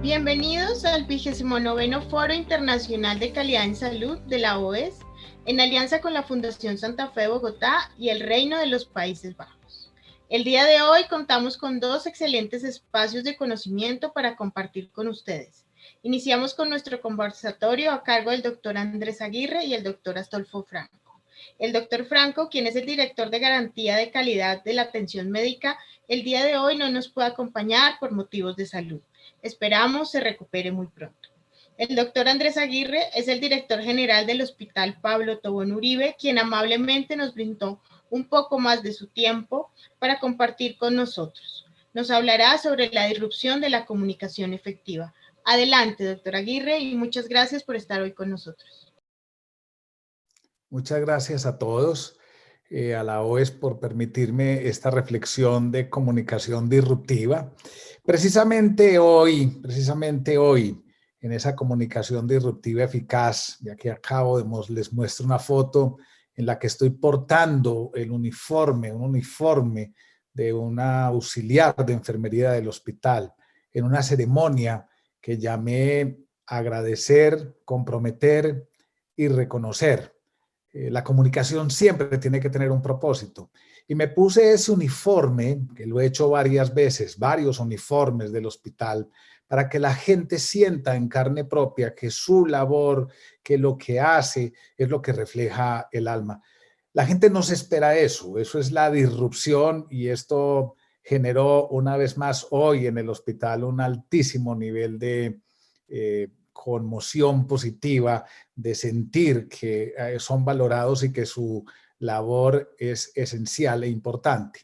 Bienvenidos al 29º Foro Internacional de Calidad en Salud de la OES, en alianza con la Fundación Santa Fe de Bogotá y el Reino de los Países Bajos. El día de hoy contamos con dos excelentes espacios de conocimiento para compartir con ustedes. Iniciamos con nuestro conversatorio a cargo del doctor Andrés Aguirre y el doctor Astolfo Franco. El doctor Franco, quien es el director de garantía de calidad de la atención médica, el día de hoy no nos puede acompañar por motivos de salud. Esperamos se recupere muy pronto. El doctor Andrés Aguirre es el director general del Hospital Pablo Tobón Uribe, quien amablemente nos brindó un poco más de su tiempo para compartir con nosotros. Nos hablará sobre la disrupción de la comunicación efectiva. Adelante, doctor Aguirre, y muchas gracias por estar hoy con nosotros. Muchas gracias a todos, a la OES por permitirme esta reflexión de comunicación disruptiva. Precisamente hoy, en esa comunicación disruptiva eficaz, ya que les muestro una foto en la que estoy portando un uniforme de una auxiliar de enfermería del hospital, en una ceremonia que llamé agradecer, comprometer y reconocer. La comunicación siempre tiene que tener un propósito. Y me puse ese uniforme, que lo he hecho varias veces, varios uniformes del hospital, para que la gente sienta en carne propia que su labor, que lo que hace es lo que refleja el alma. La gente no se espera eso es la disrupción, y esto generó una vez más hoy en el hospital un altísimo nivel de conmoción positiva, de sentir que son valorados y que su labor es esencial e importante.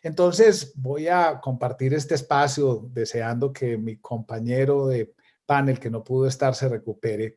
Entonces voy a compartir este espacio deseando que mi compañero de panel que no pudo estar se recupere.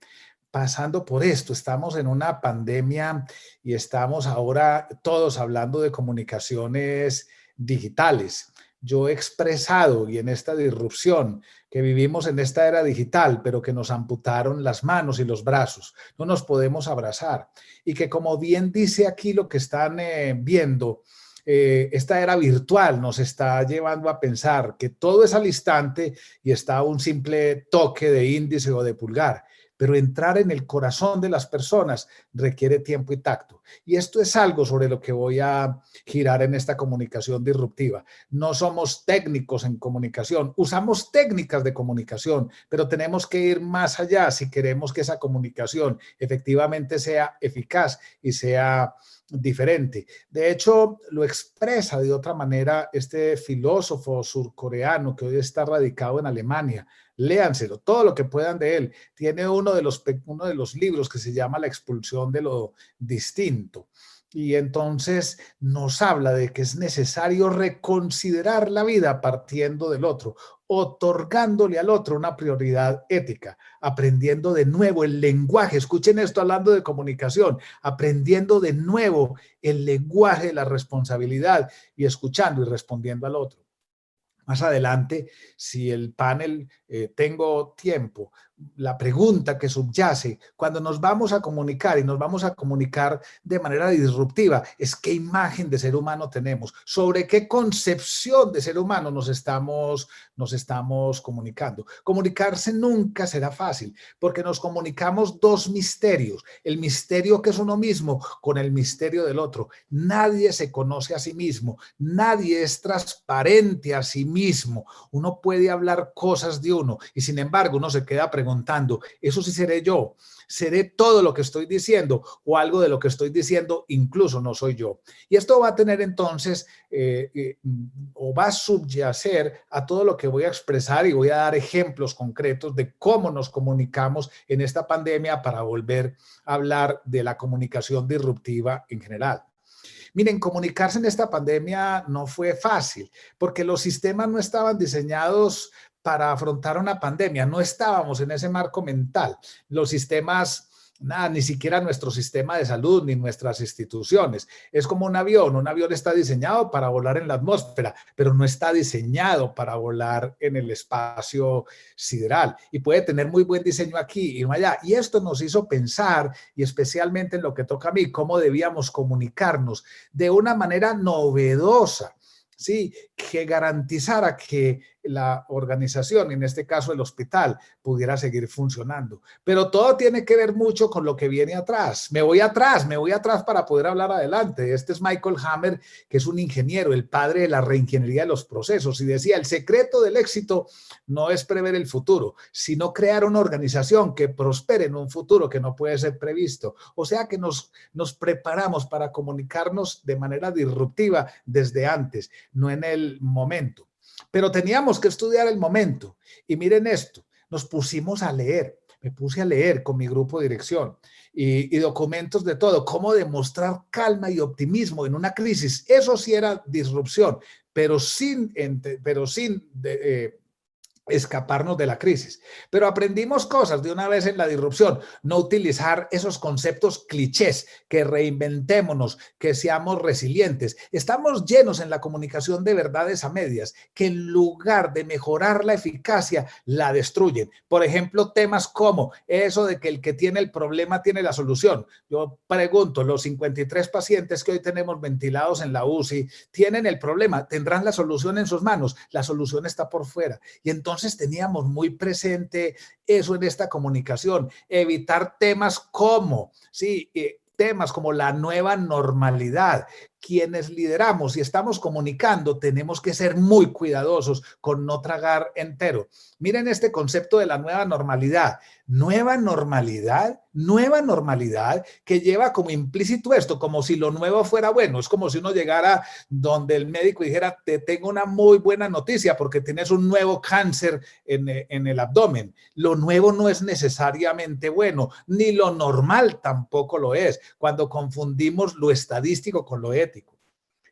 Pasando por esto, estamos en una pandemia y estamos ahora todos hablando de comunicaciones digitales. Yo he expresado, y en esta disrupción, que vivimos en esta era digital, pero que nos amputaron las manos y los brazos. No nos podemos abrazar. Y que, como bien dice aquí lo que están viendo, esta era virtual nos está llevando a pensar que todo es al instante y está a un simple toque de índice o de pulgar. Pero entrar en el corazón de las personas requiere tiempo y tacto. Y esto es algo sobre lo que voy a girar en esta comunicación disruptiva. No somos técnicos en comunicación, usamos técnicas de comunicación, pero tenemos que ir más allá si queremos que esa comunicación efectivamente sea eficaz y sea diferente. De hecho, lo expresa de otra manera este filósofo surcoreano que hoy está radicado en Alemania. Léanselo, todo lo que puedan de él. Tiene uno de los libros que se llama La expulsión de lo distinto. Y entonces nos habla de que es necesario reconsiderar la vida partiendo del otro, otorgándole al otro una prioridad ética, aprendiendo de nuevo el lenguaje. Escuchen esto hablando de comunicación, aprendiendo de nuevo el lenguaje de la responsabilidad y escuchando y respondiendo al otro. Más adelante, si el panel tengo tiempo, la pregunta que subyace cuando nos vamos a comunicar y nos vamos a comunicar de manera disruptiva es qué imagen de ser humano tenemos, sobre qué concepción de ser humano nos estamos comunicando. Comunicarse nunca será fácil porque nos comunicamos dos misterios, el misterio que es uno mismo con el misterio del otro. Nadie se conoce a sí mismo, nadie es transparente a sí mismo. Uno puede hablar cosas de uno y sin embargo uno se queda preguntando, ¿eso sí seré yo? ¿Seré todo lo que estoy diciendo o algo de lo que estoy diciendo incluso no soy yo? Y esto va a tener entonces o va a subyacer a todo lo que voy a expresar y voy a dar ejemplos concretos de cómo nos comunicamos en esta pandemia para volver a hablar de la comunicación disruptiva en general. Miren, comunicarse en esta pandemia no fue fácil porque los sistemas no estaban diseñados para afrontar una pandemia, no estábamos en ese marco mental. Los sistemas, nada, ni siquiera nuestro sistema de salud ni nuestras instituciones. Es como un avión está diseñado para volar en la atmósfera, pero no está diseñado para volar en el espacio sideral. Y puede tener muy buen diseño aquí y no allá. Y esto nos hizo pensar, y especialmente en lo que toca a mí, cómo debíamos comunicarnos de una manera novedosa. Sí, que garantizara que la organización, en este caso el hospital, pudiera seguir funcionando. Pero todo tiene que ver mucho con lo que viene atrás. Me voy atrás para poder hablar adelante. Este es Michael Hammer, que es un ingeniero, el padre de la reingeniería de los procesos, y decía, el secreto del éxito no es prever el futuro, sino crear una organización que prospere en un futuro que no puede ser previsto. O sea que nos preparamos para comunicarnos de manera disruptiva desde antes, no en el momento. Pero teníamos que estudiar el momento. Y miren esto, nos pusimos a leer. Me puse a leer con mi grupo de dirección y documentos de todo, cómo demostrar calma y optimismo en una crisis. Eso sí era disrupción, pero sin escaparnos de la crisis. Pero aprendimos cosas de una vez en la disrupción, no utilizar esos conceptos clichés, que reinventémonos, que seamos resilientes. Estamos llenos en la comunicación de verdades a medias, que en lugar de mejorar la eficacia, la destruyen. Por ejemplo, temas como eso de que el que tiene el problema tiene la solución. Yo pregunto, los 53 pacientes que hoy tenemos ventilados en la UCI, ¿tienen el problema? ¿Tendrán la solución en sus manos? La solución está por fuera. Y entonces teníamos muy presente eso en esta comunicación, evitar temas como, temas como la nueva normalidad. Quienes lideramos y estamos comunicando tenemos que ser muy cuidadosos con no tragar entero. Miren este concepto de la nueva normalidad. Nueva normalidad que lleva como implícito esto, como si lo nuevo fuera bueno. Es como si uno llegara donde el médico dijera, te tengo una muy buena noticia porque tienes un nuevo cáncer en el abdomen. Lo nuevo no es necesariamente bueno, ni lo normal tampoco lo es, cuando confundimos lo estadístico con lo ético.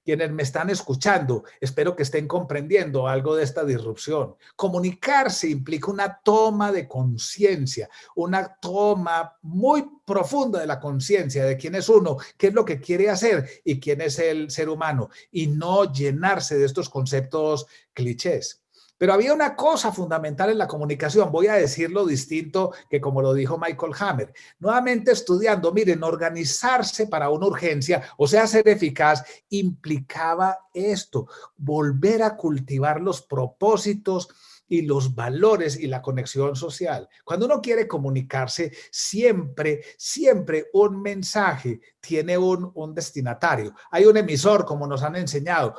Quienes me están escuchando, espero que estén comprendiendo algo de esta disrupción. Comunicarse implica una toma de conciencia, una toma muy profunda de la conciencia de quién es uno, qué es lo que quiere hacer y quién es el ser humano, y no llenarse de estos conceptos clichés. Pero había una cosa fundamental en la comunicación, voy a decirlo distinto que como lo dijo Michael Hammer. Nuevamente estudiando, miren, organizarse para una urgencia, o sea, ser eficaz, implicaba esto, volver a cultivar los propósitos y los valores y la conexión social. Cuando uno quiere comunicarse, siempre un mensaje tiene un destinatario. Hay un emisor, como nos han enseñado,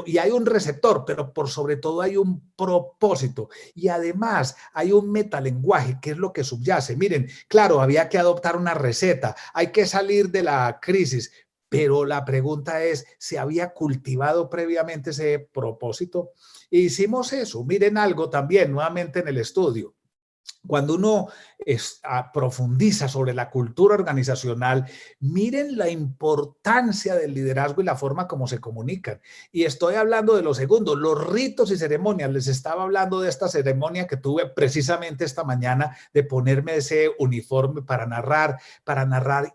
y hay un receptor, pero por sobre todo hay un propósito. Y además hay un metalenguaje, que es lo que subyace. Miren, claro, había que adoptar una receta, hay que salir de la crisis, pero la pregunta es, ¿se había cultivado previamente ese propósito? E hicimos eso. Miren algo también, nuevamente en el estudio. Cuando uno profundiza sobre la cultura organizacional, miren la importancia del liderazgo y la forma como se comunican. Y estoy hablando de lo segundo, los ritos y ceremonias. Les estaba hablando de esta ceremonia que tuve precisamente esta mañana, de ponerme ese uniforme para narrar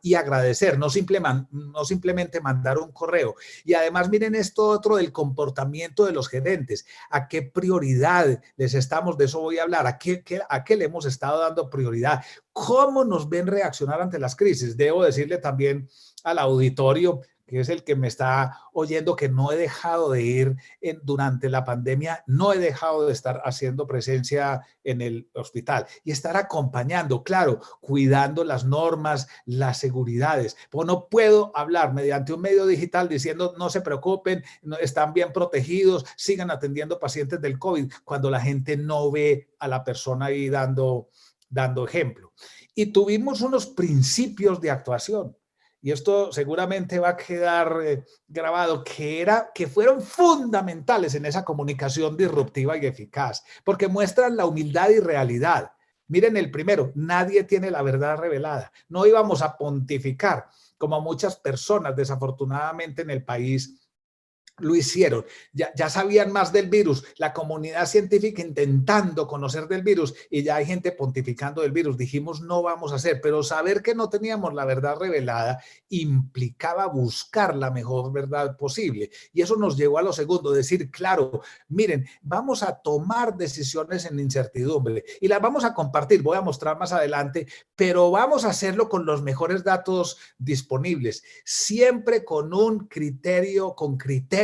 y agradecer, no simplemente mandar un correo. Y además miren esto otro del comportamiento de los gerentes. ¿A qué prioridad les estamos? De eso voy a hablar. ¿A qué le hemos estado dando prioridad? ¿Cómo nos ven reaccionar ante las crisis? Debo decirle también al auditorio, que es el que me está oyendo, que no he dejado de ir durante la pandemia, no he dejado de estar haciendo presencia en el hospital y estar acompañando, claro, cuidando las normas, las seguridades. Pues no puedo hablar mediante un medio digital diciendo no se preocupen, están bien protegidos, sigan atendiendo pacientes del COVID, cuando la gente no ve a la persona ahí dando ejemplo. Y tuvimos unos principios de actuación. Y esto seguramente va a quedar grabado, que fueron fundamentales en esa comunicación disruptiva y eficaz, porque muestran la humildad y realidad. Miren el primero, nadie tiene la verdad revelada. No íbamos a pontificar, como muchas personas desafortunadamente en el país lo hicieron. Ya sabían más del virus, la comunidad científica intentando conocer del virus, y ya hay gente pontificando del virus. Dijimos, no vamos a hacer, pero saber que no teníamos la verdad revelada implicaba buscar la mejor verdad posible. Y eso nos llevó a lo segundo, decir, claro, miren, vamos a tomar decisiones en incertidumbre y las vamos a compartir, voy a mostrar más adelante, pero vamos a hacerlo con los mejores datos disponibles, siempre con criterio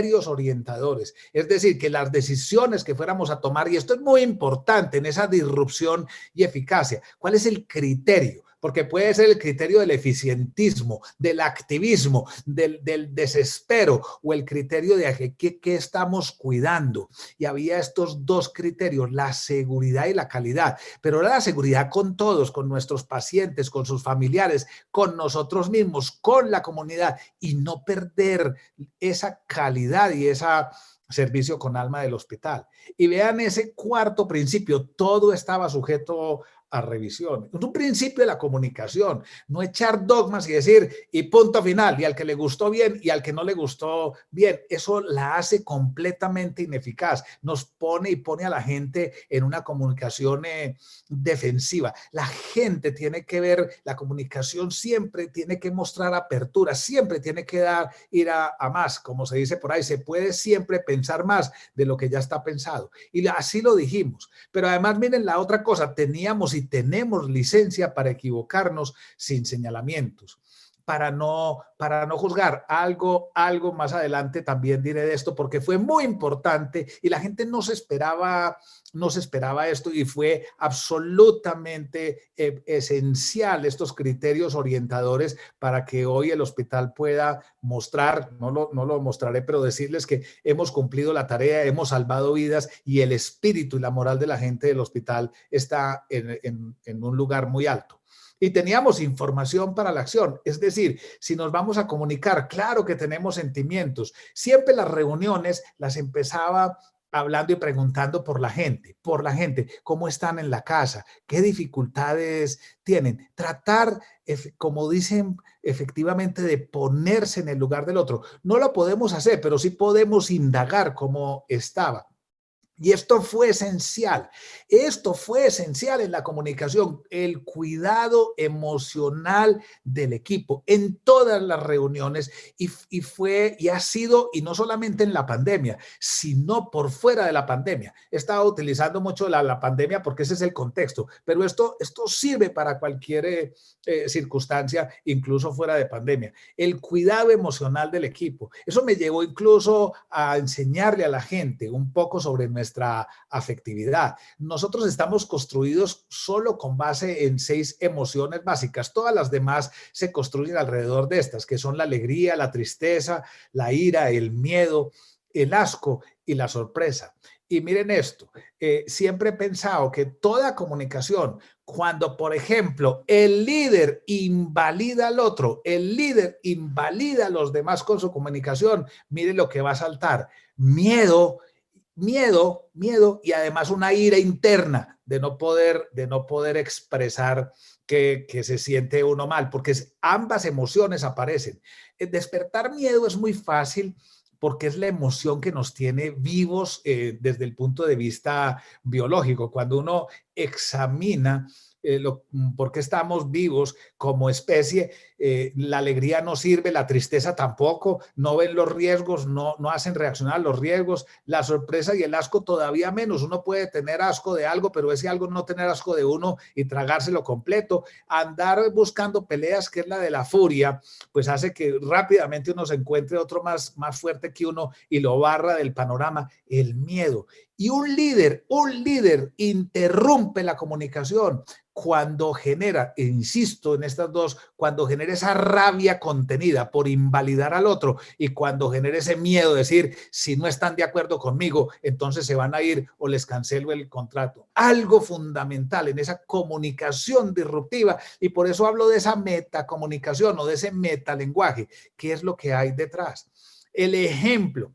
criterios orientadores. Es decir, que las decisiones que fuéramos a tomar, y esto es muy importante en esa disrupción y eficacia, ¿cuál es el criterio? Porque puede ser el criterio del eficientismo, del activismo, del desespero o el criterio de qué estamos cuidando. Y había estos dos criterios, la seguridad y la calidad. Pero era la seguridad con todos, con nuestros pacientes, con sus familiares, con nosotros mismos, con la comunidad y no perder esa calidad y esa servicio con alma del hospital. Y vean ese cuarto principio, todo estaba sujeto a revisión. Es un principio de la comunicación, no echar dogmas y decir y punto final, y al que le gustó bien y al que no le gustó bien. Eso la hace completamente ineficaz, nos pone y pone a la gente en una comunicación defensiva. La gente tiene que ver, la comunicación siempre tiene que mostrar apertura, siempre tiene que ir a más, como se dice por ahí, se puede siempre pensar más de lo que ya está pensado. Y así lo dijimos. Pero además, miren la otra cosa, teníamos y tenemos licencia para equivocarnos sin señalamientos, para no juzgar. Algo más adelante también diré de esto porque fue muy importante y la gente no se esperaba esto y fue absolutamente esencial estos criterios orientadores para que hoy el hospital pueda mostrar, no lo mostraré, pero decirles que hemos cumplido la tarea, hemos salvado vidas y el espíritu y la moral de la gente del hospital está en un lugar muy alto. Y teníamos información para la acción, es decir, si nos vamos a comunicar, claro que tenemos sentimientos. Siempre las reuniones las empezaba hablando y preguntando por la gente, cómo están en la casa, qué dificultades tienen. Tratar, como dicen, efectivamente de ponerse en el lugar del otro. No lo podemos hacer, pero sí podemos indagar cómo estaba. Y esto fue esencial en la comunicación, el cuidado emocional del equipo en todas las reuniones y ha sido, y no solamente en la pandemia, sino por fuera de la pandemia. He estado utilizando mucho la pandemia porque ese es el contexto, pero esto sirve para cualquier circunstancia, incluso fuera de pandemia. El cuidado emocional del equipo. Eso me llevó incluso a enseñarle a la gente un poco sobre nuestra afectividad. Nosotros estamos construidos solo con base en 6 emociones básicas. Todas las demás se construyen alrededor de estas, que son la alegría, la tristeza, la ira, el miedo, el asco y la sorpresa. Y miren esto, siempre he pensado que toda comunicación, cuando, por ejemplo, el líder invalida al otro, el líder invalida a los demás con su comunicación, miren lo que va a saltar: miedo y además una ira interna de no poder expresar que se siente uno mal, porque ambas emociones aparecen. Despertar miedo es muy fácil porque es la emoción que nos tiene vivos desde el punto de vista biológico. Cuando uno examina por qué estamos vivos como especie, la alegría no sirve, la tristeza tampoco, no ven los riesgos, no hacen reaccionar los riesgos, la sorpresa y el asco todavía menos. Uno puede tener asco de algo, pero ese algo no tener asco de uno y tragárselo completo. Andar buscando peleas, que es la de la furia, pues hace que rápidamente uno se encuentre otro más fuerte que uno y lo barra del panorama. El miedo. Y un líder interrumpe la comunicación cuando genera, e insisto en estas dos, cuando genera esa rabia contenida por invalidar al otro y cuando genera ese miedo de decir, si no están de acuerdo conmigo, entonces se van a ir o les cancelo el contrato. Algo fundamental en esa comunicación disruptiva, y por eso hablo de esa metacomunicación o de ese metalenguaje. ¿Qué es lo que hay detrás? El ejemplo.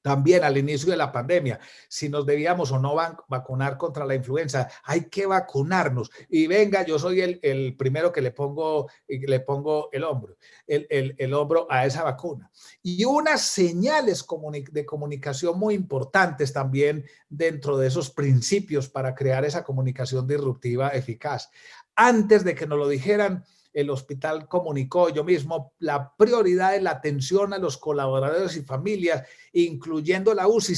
También al inicio de la pandemia, si nos debíamos o no vacunar contra la influenza, hay que vacunarnos. Y venga, yo soy el primero que le pongo el hombro a esa vacuna. Y unas señales de comunicación muy importantes también dentro de esos principios para crear esa comunicación disruptiva eficaz. Antes de que nos lo dijeran, el hospital comunicó, yo mismo, la prioridad es la atención a los colaboradores y familias, incluyendo la UCI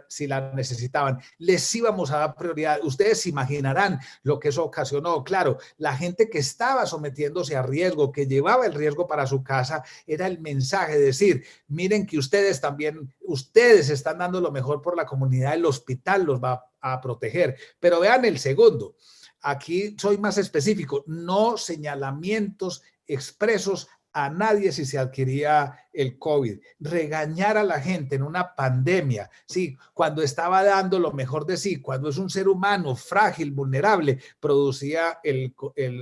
si la necesitaban. Les íbamos a dar prioridad. Ustedes se imaginarán lo que eso ocasionó. Claro, la gente que estaba sometiéndose a riesgo, que llevaba el riesgo para su casa, era el mensaje de decir, miren que ustedes también, ustedes están dando lo mejor por la comunidad, el hospital los va a proteger. Pero vean el segundo. Aquí soy más específico, no señalamientos expresos a nadie si se adquiría el COVID, regañar a la gente en una pandemia, sí, cuando estaba dando lo mejor de sí, cuando es un ser humano frágil, vulnerable, producía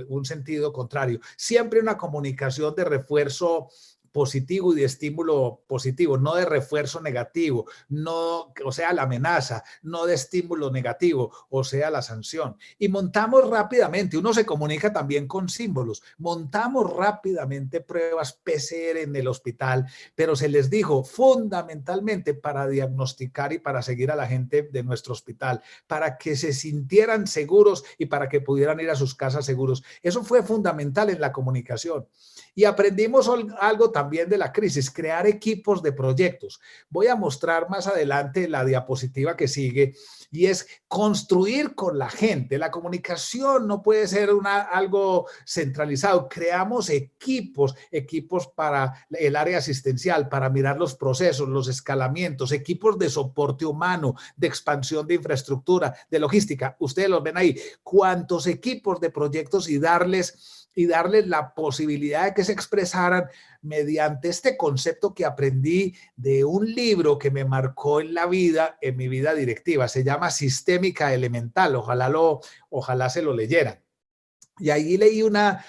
un sentido contrario. Siempre una comunicación de refuerzo positivo y de estímulo positivo, no de refuerzo negativo, no, o sea, la amenaza, no de estímulo negativo, o sea, la sanción. Y montamos rápidamente, uno se comunica también con símbolos, montamos rápidamente pruebas PCR en el hospital, pero se les dijo fundamentalmente para diagnosticar y para seguir a la gente de nuestro hospital, para que se sintieran seguros y para que pudieran ir a sus casas seguros. Eso fue fundamental en la comunicación. Y aprendimos algo también de la crisis, crear equipos de proyectos. Voy a mostrar más adelante la diapositiva que sigue y es construir con la gente. La comunicación no puede ser algo centralizado. Creamos equipos para el área asistencial, para mirar los procesos, los escalamientos, equipos de soporte humano, de expansión de infraestructura, de logística. Ustedes los ven ahí. ¿Cuántos equipos de proyectos y darles la posibilidad de que se expresaran mediante este concepto que aprendí de un libro que me marcó en la vida, en mi vida directiva? Se llama Sistémica Elemental, ojalá se lo leyeran. Y ahí leí una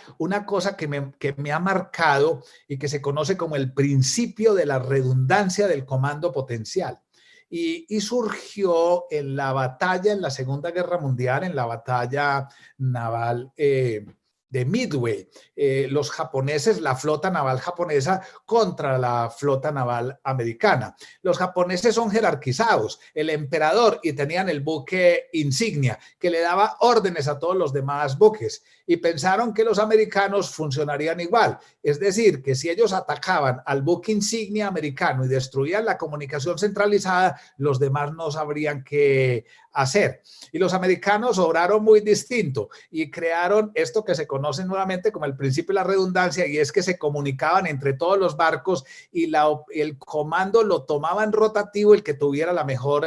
cosa que me ha marcado y que se conoce como el principio de la redundancia del comando potencial. Y surgió en la batalla, en la Segunda Guerra Mundial, en la batalla naval de Midway, los japoneses, la flota naval japonesa contra la flota naval americana. Los japoneses son jerarquizados, el emperador, y tenían el buque insignia que le daba órdenes a todos los demás buques, y pensaron que los americanos funcionarían igual, es decir, que si ellos atacaban al buque insignia americano y destruían la comunicación centralizada, los demás no sabrían qué hacer. Y los americanos obraron muy distinto y crearon esto que se conoce nuevamente como el principio de la redundancia, y es que se comunicaban entre todos los barcos y el comando lo tomaban rotativo el que tuviera la mejor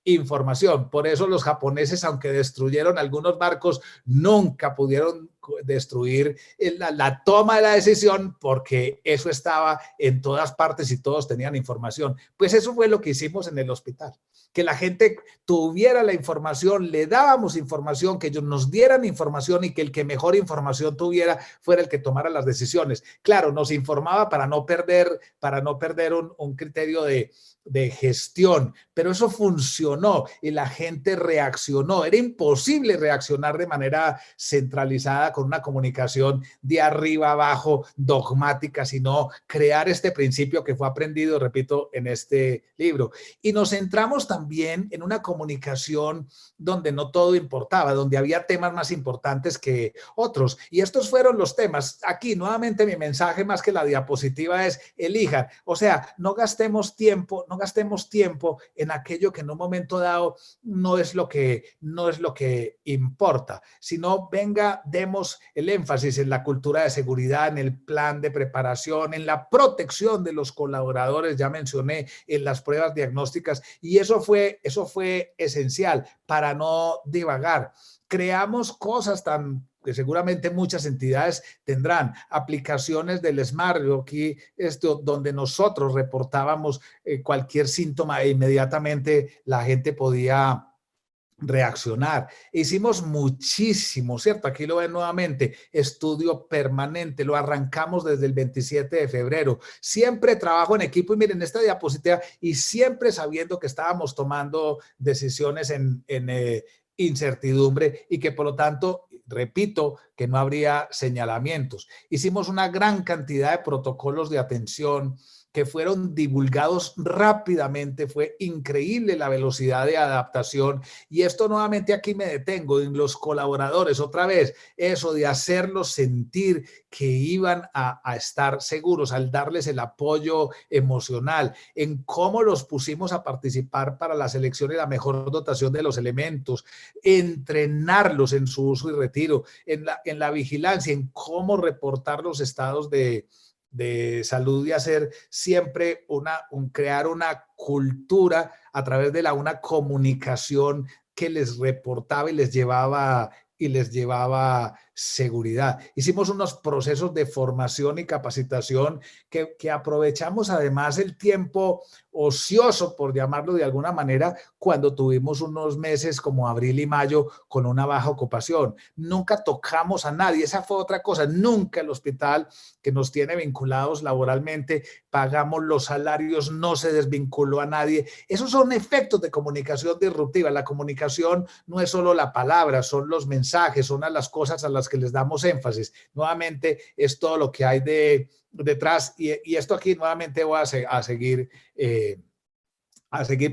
información. Por eso los japoneses, aunque destruyeron algunos barcos, nunca pudieron destruir la toma de la decisión, porque eso estaba en todas partes y todos tenían información. Pues eso fue lo que hicimos en el hospital, que la gente tuviera la información, le dábamos información, que ellos nos dieran información y que el que mejor información tuviera fuera el que tomara las decisiones. Claro, nos informaba para no perder un criterio de gestión, pero eso funcionó y la gente reaccionó. Era imposible reaccionar de manera centralizada con una comunicación de arriba abajo, dogmática, sino crear este principio que fue aprendido, repito, en este libro. Y nos centramos también en una comunicación donde no todo importaba, donde había temas más importantes que otros. Y estos fueron los temas. Aquí, nuevamente, mi mensaje más que la diapositiva es: elijan. O sea, no gastemos tiempo en aquello que en un momento dado no es lo que importa, sino demos el énfasis en la cultura de seguridad, en el plan de preparación, en la protección de los colaboradores, ya mencioné, en las pruebas diagnósticas, y eso fue esencial para no divagar. Creamos cosas que seguramente muchas entidades tendrán, aplicaciones del Smart, aquí donde nosotros reportábamos cualquier síntoma e inmediatamente la gente podía reaccionar. Hicimos muchísimo, ¿cierto? Aquí lo ven nuevamente, estudio permanente, lo arrancamos desde el 27 de febrero. Siempre trabajo en equipo, y miren esta diapositiva, y siempre sabiendo que estábamos tomando decisiones en incertidumbre y que por lo tanto, repito, que no habría señalamientos. Hicimos una gran cantidad de protocolos de atención que fueron divulgados rápidamente. Fue increíble la velocidad de adaptación. Y esto nuevamente aquí me detengo en los colaboradores, otra vez, eso de hacerlos sentir que iban a estar seguros, al darles el apoyo emocional, en cómo los pusimos a participar para la selección y la mejor dotación de los elementos, entrenarlos en su uso y retiro, en la vigilancia, en cómo reportar los estados de salud y hacer siempre crear una cultura a través de una comunicación que les reportaba y les llevaba seguridad. Hicimos unos procesos de formación y capacitación que aprovechamos además el tiempo ocioso, por llamarlo de alguna manera, cuando tuvimos unos meses como abril y mayo con una baja ocupación. Nunca tocamos a nadie, esa fue otra cosa, nunca el hospital que nos tiene vinculados laboralmente, pagamos los salarios, no se desvinculó a nadie. Esos son efectos de comunicación disruptiva. La comunicación no es solo la palabra, son los mensajes, son las cosas a las que les damos énfasis. Nuevamente es todo lo que hay detrás y esto aquí nuevamente voy a seguir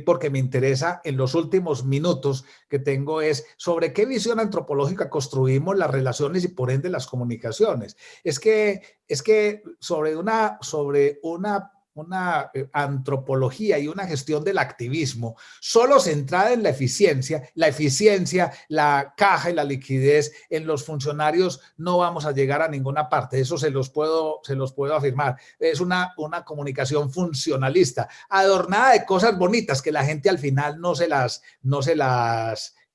porque me interesa en los últimos minutos que tengo es sobre qué visión antropológica construimos las relaciones y por ende las comunicaciones. Es que sobre una antropología y una gestión del activismo solo centrada en la eficiencia, la caja y la liquidez en los funcionarios, no vamos a llegar a ninguna parte. Eso se los puedo afirmar. Es una comunicación funcionalista, adornada de cosas bonitas que la gente al final no se las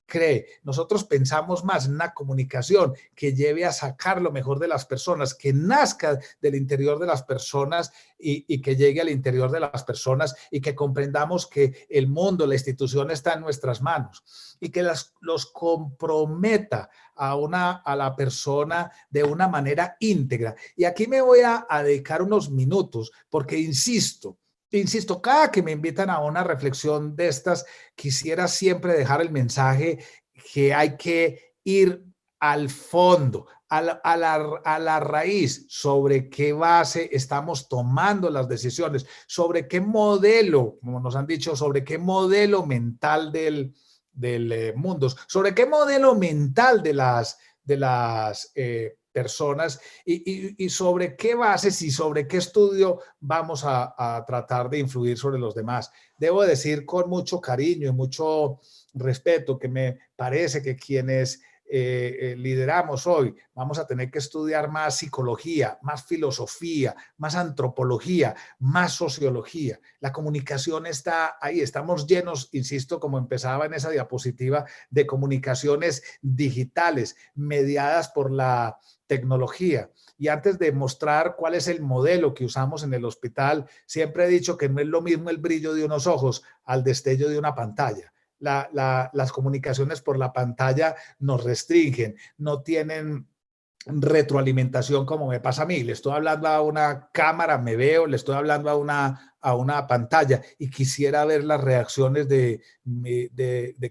cree. Nosotros pensamos más en una comunicación que lleve a sacar lo mejor de las personas, que nazca del interior de las personas y que llegue al interior de las personas y que comprendamos que el mundo, la institución está en nuestras manos y que los comprometa a la persona de una manera íntegra. Y aquí me voy a dedicar unos minutos porque insisto, cada que me invitan a una reflexión de estas, quisiera siempre dejar el mensaje que hay que ir al fondo, a la raíz, sobre qué base estamos tomando las decisiones, sobre qué modelo, como nos han dicho, sobre qué modelo mental del mundo, sobre qué modelo mental de las personas y sobre qué bases y sobre qué estudio vamos a tratar de influir sobre los demás. Debo decir con mucho cariño y mucho respeto que me parece que quienes lideramos hoy vamos a tener que estudiar más psicología, más filosofía, más antropología, más sociología. La comunicación está ahí, estamos llenos, insisto, como empezaba en esa diapositiva, de comunicaciones digitales mediadas por la tecnología. Y antes de mostrar cuál es el modelo que usamos en el hospital, siempre he dicho que no es lo mismo el brillo de unos ojos al destello de una pantalla. Las comunicaciones por la pantalla nos restringen, no tienen retroalimentación como me pasa a mí. Le estoy hablando a una cámara, me veo, le estoy hablando a una pantalla y quisiera ver las reacciones de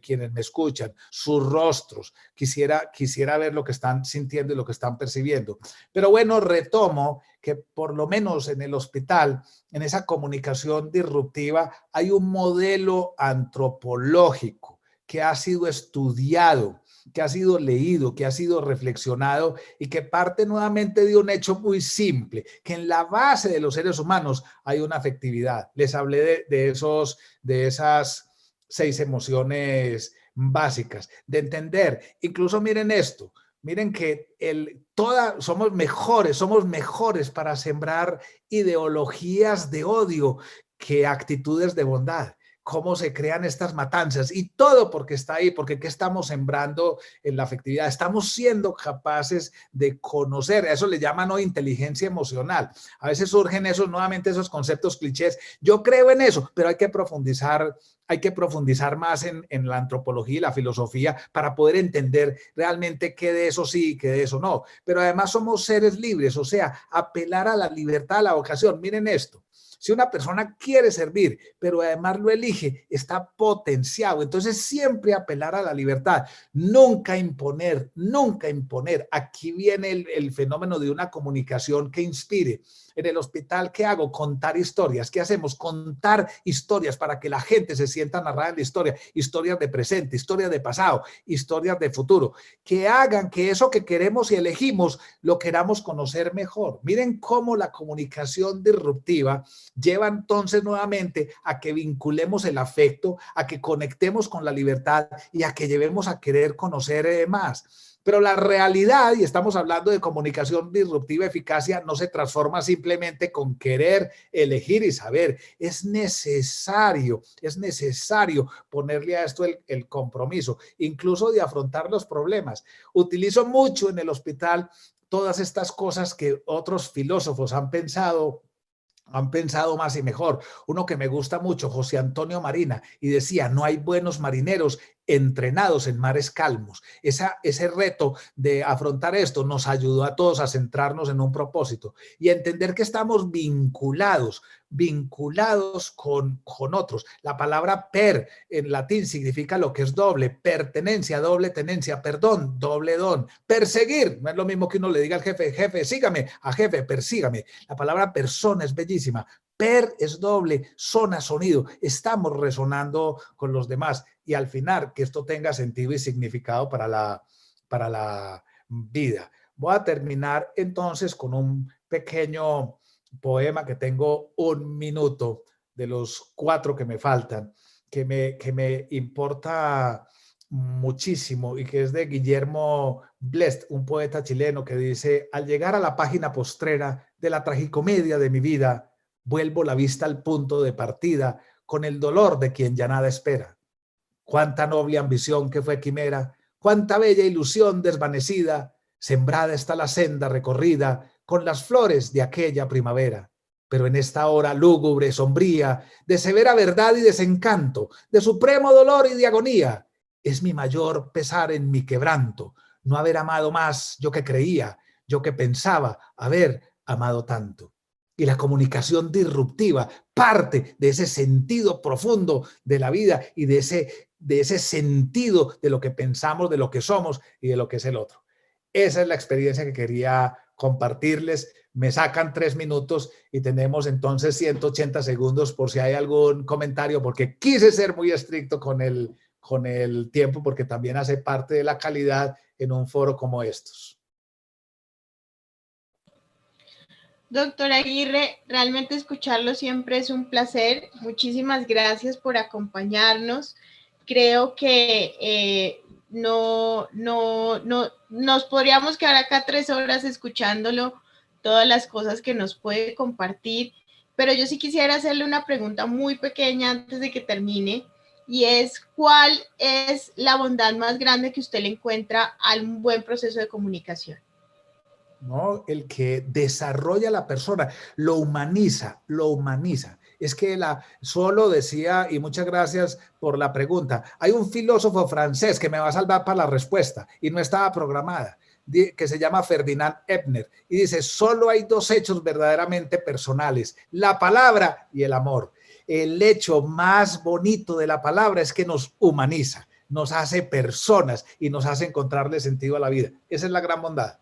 quienes me escuchan, sus rostros, quisiera ver lo que están sintiendo y lo que están percibiendo. Pero bueno, retomo que por lo menos en el hospital, en esa comunicación disruptiva, hay un modelo antropológico que ha sido estudiado, que ha sido leído, que ha sido reflexionado y que parte nuevamente de un hecho muy simple, que en la base de los seres humanos hay una afectividad. Les hablé de esas 6 emociones básicas, de entender. Incluso miren esto, miren que somos mejores para sembrar ideologías de odio que actitudes de bondad. Cómo se crean estas matanzas y todo porque está ahí, porque ¿qué estamos sembrando en la afectividad? Estamos siendo capaces de conocer, a eso le llaman hoy inteligencia emocional. A veces surgen nuevamente esos conceptos clichés. Yo creo en eso, pero hay que profundizar hay que profundizar más en la antropología y la filosofía para poder entender realmente qué de eso sí y qué de eso no. Pero además somos seres libres, o sea, apelar a la libertad, a la vocación. Miren esto. Si una persona quiere servir, pero además lo elige, está potenciado. Entonces siempre apelar a la libertad, nunca imponer, nunca imponer. Aquí viene el fenómeno de una comunicación que inspire. En el hospital, ¿qué hago? Contar historias. ¿Qué hacemos? Contar historias para que la gente se sienta narrada en la historia. Historias de presente, historias de pasado, historias de futuro. Que hagan que eso que queremos y elegimos lo queramos conocer mejor. Miren cómo la comunicación disruptiva lleva entonces nuevamente a que vinculemos el afecto, a que conectemos con la libertad y a que llevemos a querer conocer más. Pero la realidad, y estamos hablando de comunicación disruptiva, eficacia, no se transforma simplemente con querer, elegir y saber. Es necesario ponerle a esto el compromiso, incluso de afrontar los problemas. Utilizo mucho en el hospital todas estas cosas que otros filósofos han pensado más y mejor. Uno que me gusta mucho, José Antonio Marina, y decía, no hay buenos marineros entrenados en mares calmos. Ese reto de afrontar esto nos ayudó a todos a centrarnos en un propósito y a entender que estamos vinculados con otros. La palabra per en latín significa lo que es doble, pertenencia, doble tenencia, perdón, doble don. Perseguir, no es lo mismo que uno le diga al jefe, jefe, sígame, a jefe, persígame. La palabra persona es bellísima. Per es doble, sona, sonido. Estamos resonando con los demás y al final que esto tenga sentido y significado para la vida. Voy a terminar entonces con un pequeño poema que tengo 1 minuto de los 4 que me faltan, que me importa muchísimo y que es de Guillermo Blest, un poeta chileno que dice: al llegar a la página postrera de la tragicomedia de mi vida, vuelvo la vista al punto de partida con el dolor de quien ya nada espera. Cuánta noble ambición que fue quimera, cuánta bella ilusión desvanecida, sembrada está la senda recorrida con las flores de aquella primavera. Pero en esta hora lúgubre, sombría, de severa verdad y desencanto, de supremo dolor y de agonía, es mi mayor pesar en mi quebranto, no haber amado más yo que creía, yo que pensaba haber amado tanto. Y la comunicación disruptiva parte de ese sentido profundo de la vida y de ese sentido de lo que pensamos, de lo que somos y de lo que es el otro. Esa es la experiencia que quería compartirles. Me sacan 3 minutos y tenemos entonces 180 segundos por si hay algún comentario, porque quise ser muy estricto con el tiempo, porque también hace parte de la calidad en un foro como estos. Doctor Aguirre, realmente escucharlo siempre es un placer. Muchísimas gracias por acompañarnos. Creo que no nos podríamos quedar acá 3 horas escuchándolo, todas las cosas que nos puede compartir, pero yo sí quisiera hacerle una pregunta muy pequeña antes de que termine, y es: ¿cuál es la bondad más grande que usted le encuentra a un buen proceso de comunicación? ¿No? El que desarrolla a la persona, lo humaniza. Es que solo decía, y muchas gracias por la pregunta, hay un filósofo francés que me va a salvar para la respuesta y no estaba programada, que se llama Ferdinand Ebner, y dice: solo hay 2 hechos verdaderamente personales, la palabra y el amor. El hecho más bonito de la palabra es que nos humaniza, nos hace personas y nos hace encontrarle sentido a la vida. Esa es la gran bondad.